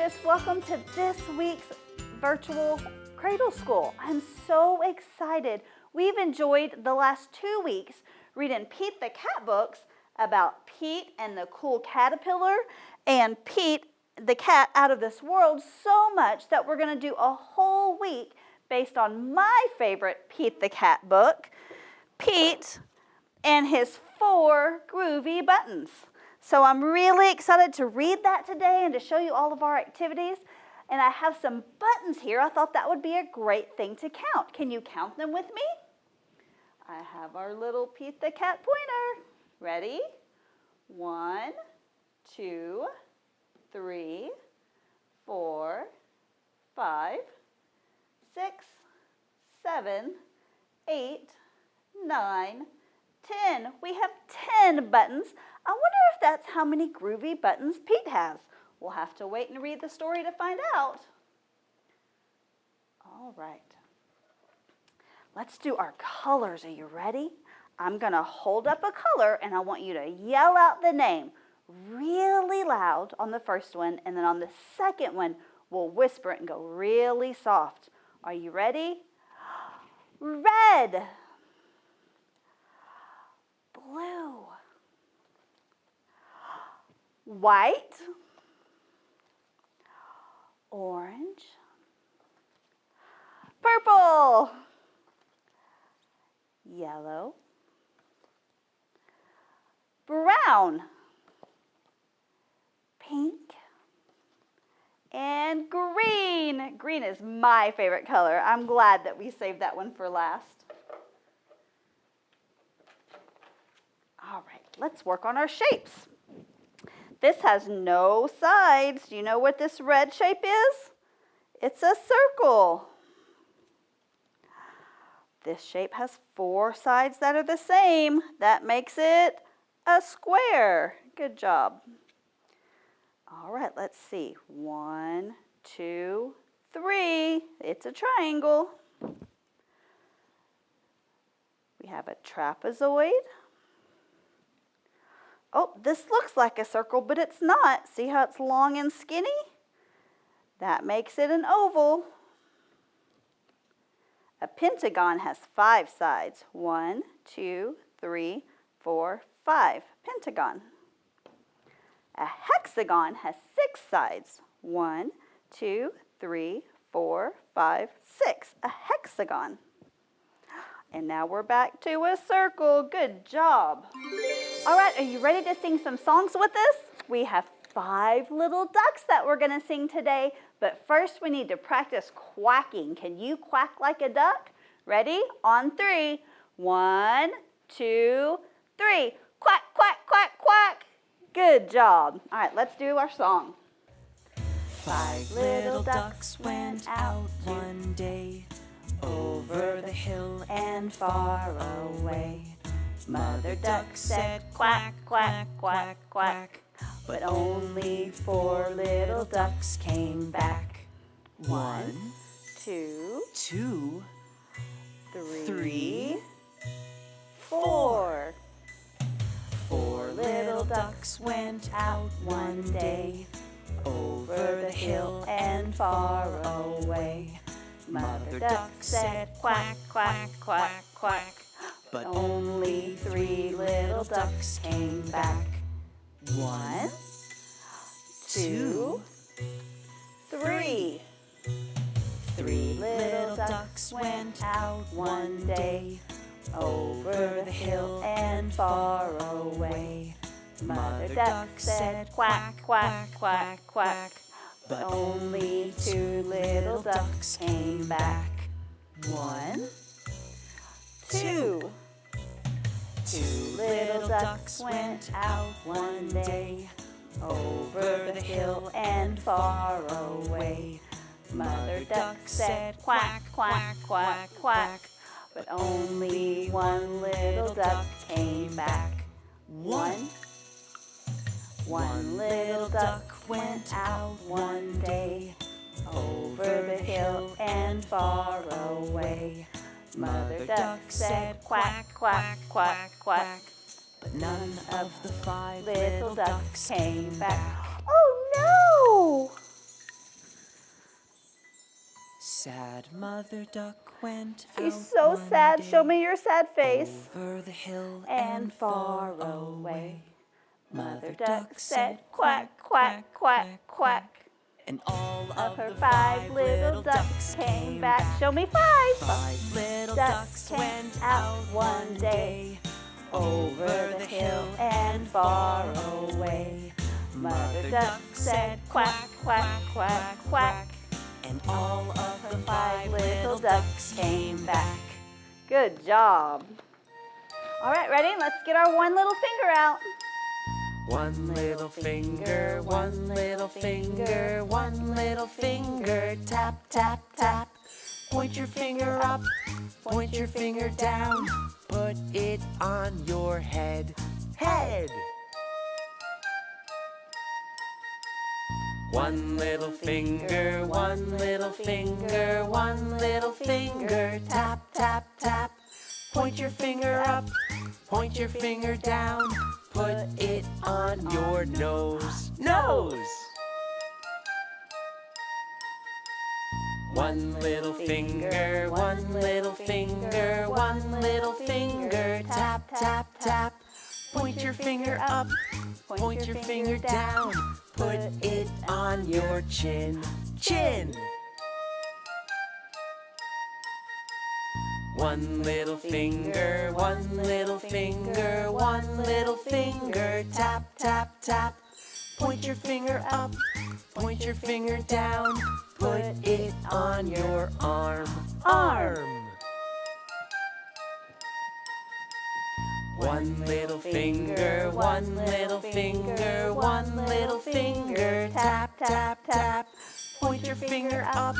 students, welcome to this week's virtual Cradle School. I'm so excited. We've enjoyed the last 2 weeks reading Pete the Cat books about Pete and the cool caterpillar and Pete the cat out of this world so much that we're going to do a whole week based on my favorite Pete the Cat book, Pete and his 4 groovy buttons. So I'm really excited to read that today and to show you all of our activities. And I have some buttons here. I thought that would be a great thing to count. Can you count them with me? I have our little Pete the Cat pointer. Ready? 1, 2, 3, 4, 5, 6, 7, 8, 9, 10. We have 10 buttons. I wonder if that's how many groovy buttons Pete has. We'll have to wait and read the story to find out. All right. Let's do our colors. Are you ready? I'm going to hold up a color and I want you to yell out the name really loud on the first one, and then on the second one we'll whisper it and go really soft. Are you ready? Red, blue, white, orange, purple, yellow, brown, pink, and green. Green is my favorite color. I'm glad that we saved that one for last. All right, let's work on our shapes. This has no sides. Do you know what this red shape is? It's a circle. This shape has 4 sides that are the same. That makes it a square. Good job. All right, let's see. 1, 2, 3. It's a triangle. We have a trapezoid. Oh, this looks like a circle, but it's not. See how it's long and skinny? That makes it an oval. A pentagon has 5 sides. 1, 2, 3, 4, 5. Pentagon. A hexagon has 6 sides. 1, 2, 3, 4, 5, 6. A hexagon. And now we're back to a circle. Good job. All right, are you ready to sing some songs with us? We have 5 little ducks that we're going to sing today, but first we need to practice quacking. Can you quack like a duck? Ready? On 3. 1, 2, 3. Quack, quack, quack, quack. Good job. All right, let's do our song. 5 little ducks went out one day, over the hill and far away. Mother duck said quack, quack, quack, quack, but only 4 little ducks came back. 1, 2, 2, 3, 4. 4 little ducks went out one day, over the hill and far away. Mother duck said quack, quack, quack, quack, but only 3 little ducks came back. 1, 2, 3. 3 little ducks went out one day, over the hill and far away. Mother duck said quack, quack, quack, quack, but only 2 little ducks came back. 1, 2. 2 little ducks went out one day, over the hill and far away. Mother duck said quack, quack, quack, quack, but only 1 little duck came back. 1 little duck went out one day, over the hill and far away. Mother duck said quack, quack, quack, quack, but none of the 5 little ducks came back. Oh no! Sad mother duck went She's out so one sad. day Show me your sad face. over the hill And far away. Mother duck said quack, quack, quack, quack. And all Of her 5 little ducks came back. Show me 5. 5 little ducks went out one day over the hill and far away. Mother duck said quack, quack, quack, quack. And all of her 5 little ducks came back. Good job. All right, ready? Let's get our one little finger out. One little finger, one little finger, one little finger, tap, tap, tap. Point your finger up, point your finger down, put it on your head, head. One little finger, one little finger, one little finger, tap, tap, tap. Point your finger up, point your finger down, put it on your nose, nose. One little finger, one little finger, one little finger, tap, tap, tap. Point your finger up, point your finger down, put it on your chin, chin. One little finger, one little finger, one little finger, tap, tap, tap. Point your finger up, point your finger down, put it on your arm, arm. One little finger, one little finger, one little finger, tap, tap, tap. Point your finger up,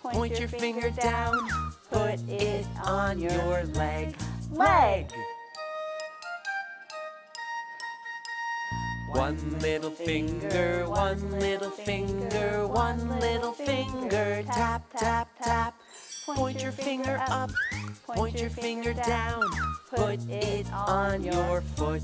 point your finger down, put it on your leg, leg. One little finger, one little finger, one little finger, tap, tap, tap. Point your finger up, point your finger down, put it on your foot,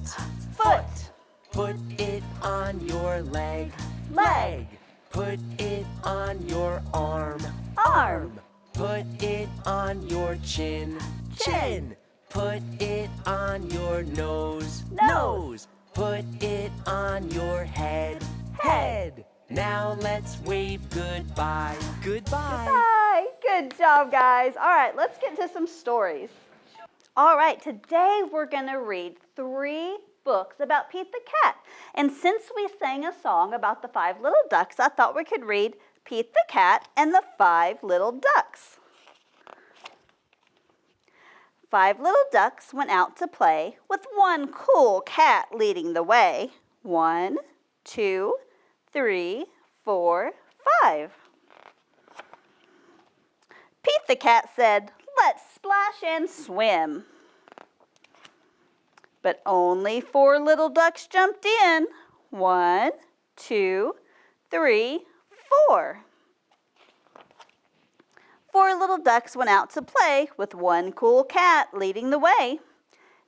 foot. Put it on your leg, leg. Put it on your arm, arm. Put it on your chin, chin. Put it on your nose, nose. Put it on your head, head. Now let's wave goodbye, goodbye. Goodbye. Good job, guys. All right, let's get to some stories. All right, today we're going to read 3 books about Pete the Cat. And since we sang a song about the 5 little ducks, I thought we could read Pete the Cat and the 5 little ducks. 5 little ducks went out to play with one cool cat leading the way. 1, 2, 3, 4, 5. Pete the Cat said, "Let's splash and swim." But only 4 little ducks jumped in. 1, 2, 3, 4. 4 little ducks went out to play with one cool cat leading the way.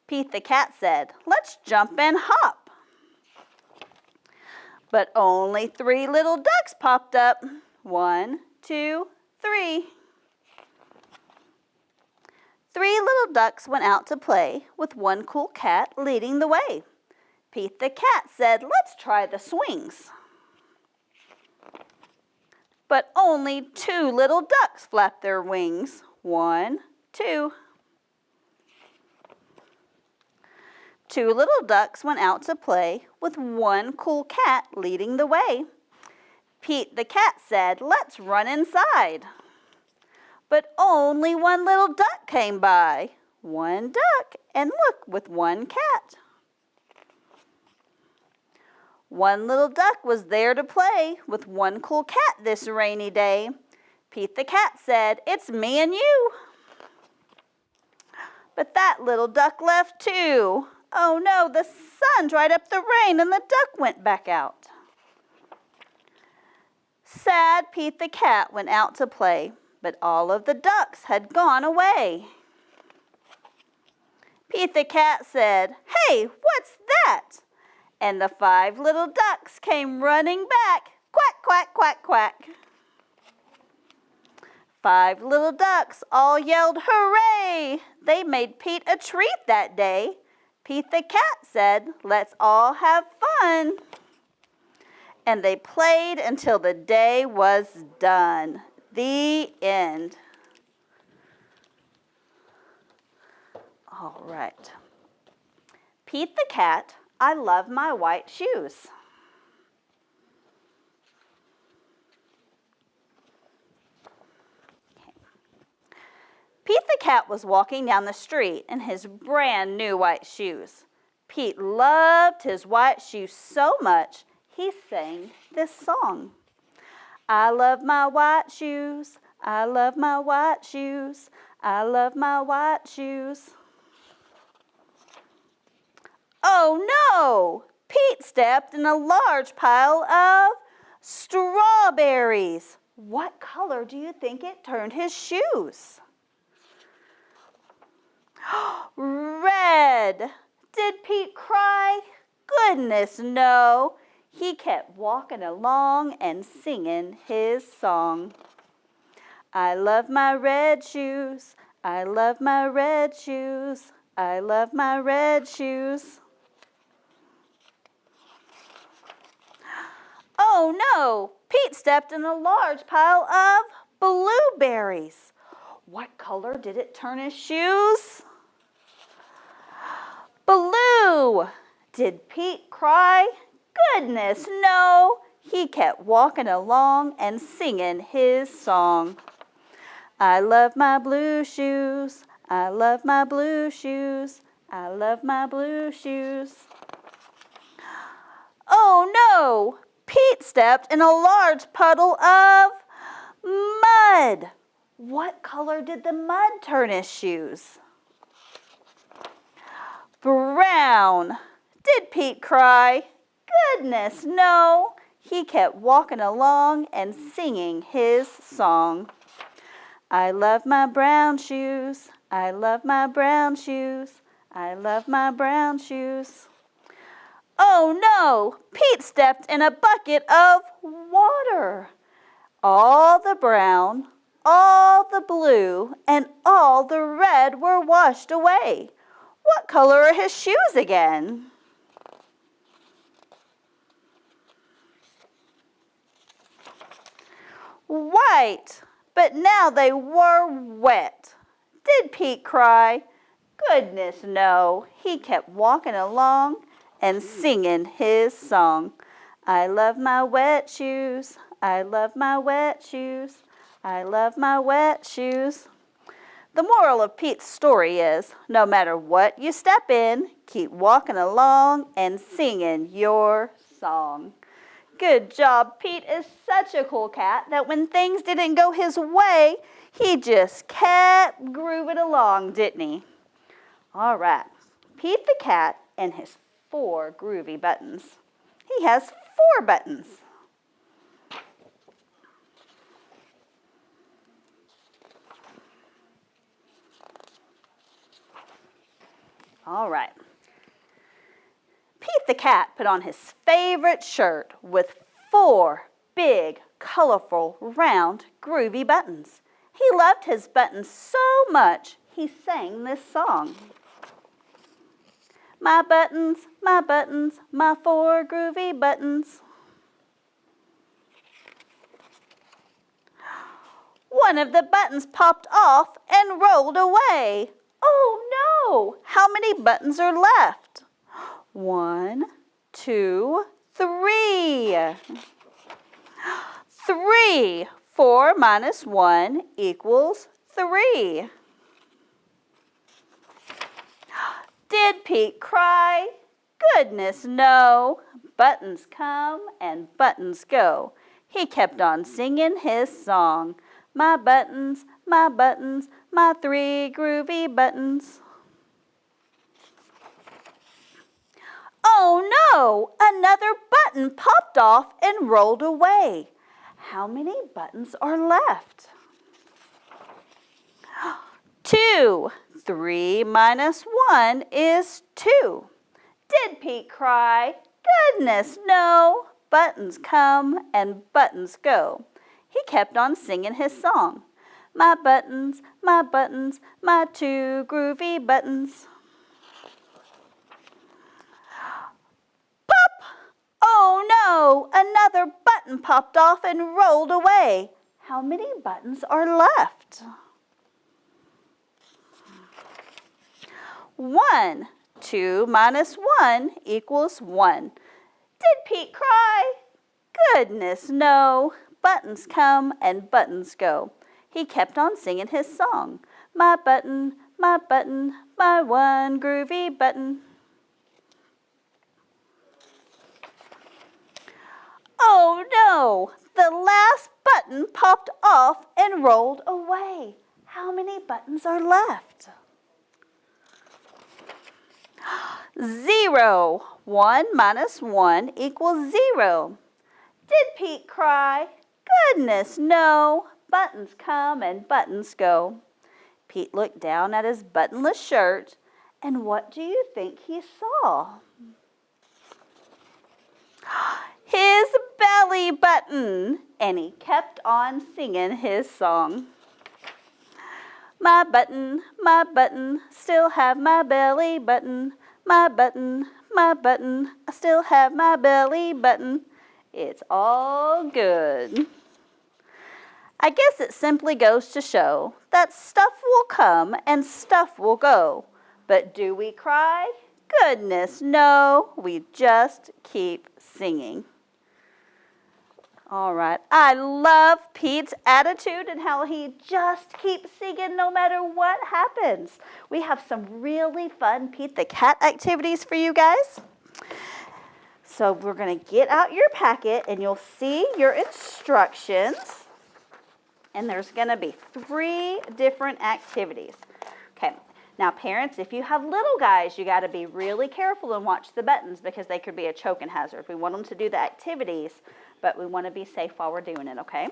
Pete the Cat said, "Let's jump and hop." But only 3 little ducks popped up. 1, 2, 3. 3 little ducks went out to play with one cool cat leading the way. Pete the Cat said, "Let's try the swings." But only 2 little ducks flapped their wings. 1, 2. 2 little ducks went out to play with one cool cat leading the way. Pete the Cat said, "Let's run inside." But only 1 little duck came by. 1 duck, and look, with 1 cat. 1 little duck was there to play with one cool cat this rainy day. Pete the Cat said, "It's me and you." But that little duck left too. Oh no, the sun dried up the rain and the duck went back out. Sad Pete the Cat went out to play, but all of the ducks had gone away. Pete the Cat said, "Hey, what's that?" And the 5 little ducks came running back. Quack, quack, quack, quack. 5 little ducks all yelled hooray. They made Pete a treat that day. Pete the cat said, let's all have fun. And they played until the day was done. The end. All right. Pete the cat, I love my white shoes. Pete the cat was walking down the street in his brand new white shoes. Pete loved his white shoes so much, he sang this song. I love my white shoes, I love my white shoes, I love my white shoes. Oh no! Pete stepped in a large pile of strawberries. What color do you think it turned his shoes? Red. Did Pete cry? Goodness, no. He kept walking along and singing his song. I love my red shoes. I love my red shoes. I love my red shoes. Oh no, Pete stepped in a large pile of blueberries. What color did it turn his shoes? Blue. Did Pete cry? Goodness, no. He kept walking along and singing his song. I love my blue shoes. I love my blue shoes. I love my blue shoes. Oh no! Pete stepped in a large puddle of mud. What color did the mud turn his shoes? Brown. Did Pete cry? Goodness, no. He kept walking along and singing his song. I love my brown shoes. I love my brown shoes. I love my brown shoes. Oh no, Pete stepped in a bucket of water. All the brown, all the blue, and all the red were washed away. What color are his shoes again? White, but now they were wet. Did Pete cry? Goodness, no. He kept walking along and singing his song. I love my wet shoes. I love my wet shoes. I love my wet shoes. The moral of Pete's story is, no matter what you step in, keep walking along and singing your song. Good job. Pete is such a cool cat that when things didn't go his way, he just kept grooving along, didn't he? All right. Pete the cat and his 4 groovy buttons. He has 4 buttons. All right. Pete the cat put on his favorite shirt with 4 big, colorful, round, groovy buttons. He loved his buttons so much, he sang this song. My buttons, my 4 groovy buttons. One of the buttons popped off and rolled away. Oh no! How many buttons are left? 1, 2, 3. 3. 4 minus 1 equals 3. Did Pete cry? Goodness, no. Buttons come and buttons go. He kept on singing his song. My buttons, my 3 groovy buttons. Oh no! Another button popped off and rolled away. How many buttons are left? 2. 3 minus 1 is 2. Did Pete cry? Goodness, no. Buttons come and buttons go. He kept on singing his song. my buttons, my two groovy buttons. Pop! Oh no, another button popped off and rolled away. How many buttons are left? 1. 2 minus 1 equals 1. Did Pete cry? Goodness, no. Buttons come and buttons go. He kept on singing his song. My button, my one groovy button. Oh no, the last button popped off and rolled away. How many buttons are left? 0. 1 minus 1 equals 0. Did Pete cry? Goodness, no. Buttons come and buttons go. Pete looked down at his buttonless shirt, and what do you think he saw? His belly button, and he kept on singing his song. My button, still have my belly button. My button, I still have my belly button. It's all good. I guess it simply goes to show that stuff will come and stuff will go. But do we cry? Goodness, no. We just keep singing. All right. I love Pete's attitude and how he just keeps singing no matter what happens. We have some really fun Pete the Cat activities for you guys. So we're going to get out your packet and you'll see your instructions. And there's going to be 3 different activities. Okay. Now, parents, if you have little guys, you got to be really careful and watch the buttons because they could be a choking hazard. We want them to do the activities, but we want to be safe while we're doing it, okay? All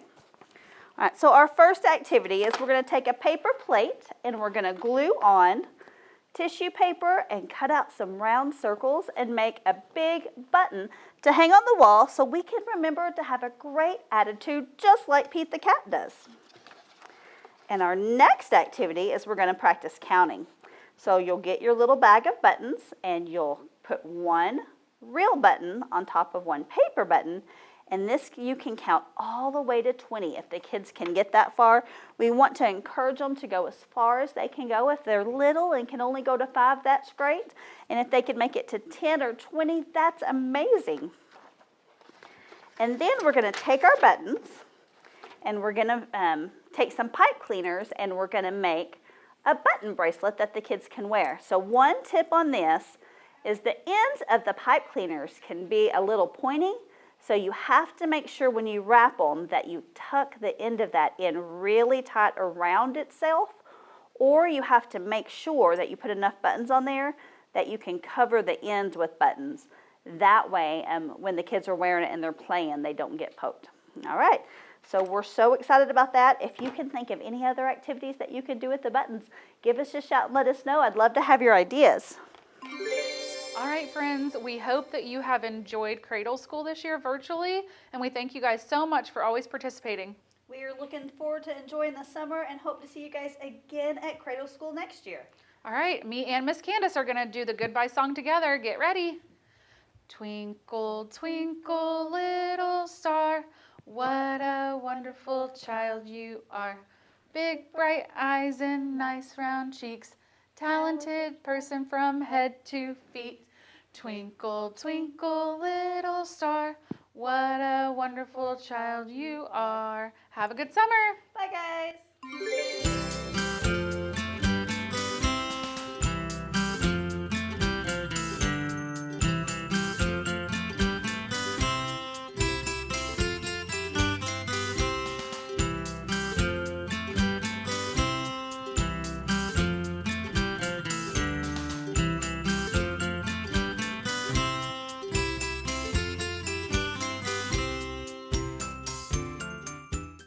right, so our first activity is we're going to take a paper plate and we're going to glue on tissue paper and cut out some round circles and make a big button to hang on the wall so we can remember to have a great attitude just like Pete the Cat does. And our next activity is we're going to practice counting. So you'll get your little bag of buttons and you'll put one real button on top of one paper button. And this you can count all the way to 20 if the kids can get that far. We want to encourage them to go as far as they can go. If they're little and can only go to 5, that's great. And if they can make it to 10 or 20, that's amazing. And then we're going to take our buttons and we're going to take some pipe cleaners and we're going to make a button bracelet that the kids can wear. So one tip on this is the ends of the pipe cleaners can be a little pointy. So you have to make sure when you wrap them that you tuck the end of that in really tight around itself, or you have to make sure that you put enough buttons on there that you can cover the ends with buttons. That way, when the kids are wearing it and they're playing, they don't get poked. All right, so we're so excited about that. If you can think of any other activities that you could do with the buttons, give us a shout and let us know. I'd love to have your ideas. All right, friends, we hope that you have enjoyed Cradle School this year virtually, and we thank you guys so much for always participating. We are looking forward to enjoying the summer and hope to see you guys again at Cradle School next year. All right, me and Miss Candace are going to do the goodbye song together. Get ready. Twinkle, twinkle, little star, what a wonderful child you are. Big bright eyes and nice round cheeks, talented person from head to feet. Twinkle, twinkle, little star, what a wonderful child you are. Have a good summer. Bye, guys.